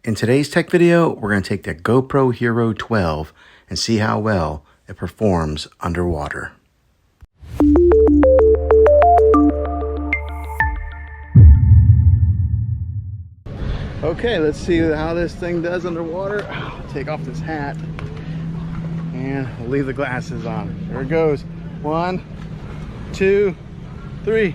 In today's tech video, we're going to take the GoPro Hero 12 and see how well it performs underwater. Okay, let's see how this thing does underwater. I'll take off this hat and we'll leave the glasses on. There it goes. 1, 2, 3.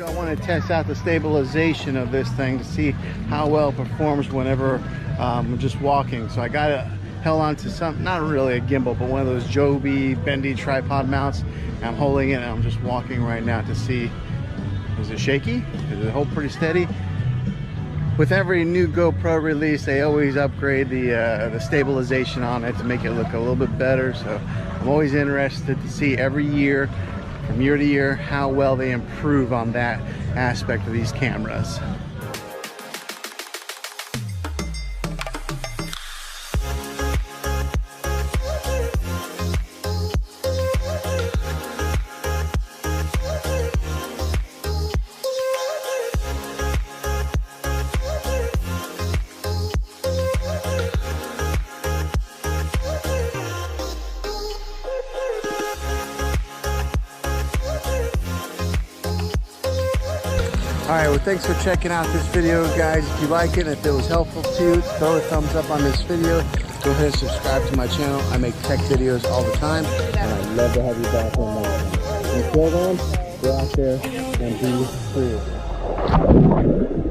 I want to test out the stabilization of this thing to see how well it performs whenever I'm just walking. So I got it held onto some, not really a gimbal, but one of those Joby bendy tripod mounts. And I'm holding it and I'm just walking right now to see, is it shaky? Does it hold pretty steady? With every new GoPro release, they always upgrade the stabilization on it to make it look a little bit better. So I'm always interested to see every year, from year to year, how well they improve on that aspect of these cameras. Alright, well, thanks for checking out this video, guys. If you like it and if it was helpful to you, throw a thumbs up on this video. Go ahead and subscribe to my channel. I make tech videos all the time, and I'd love to have you back on my channel. Until then, go out there and be free.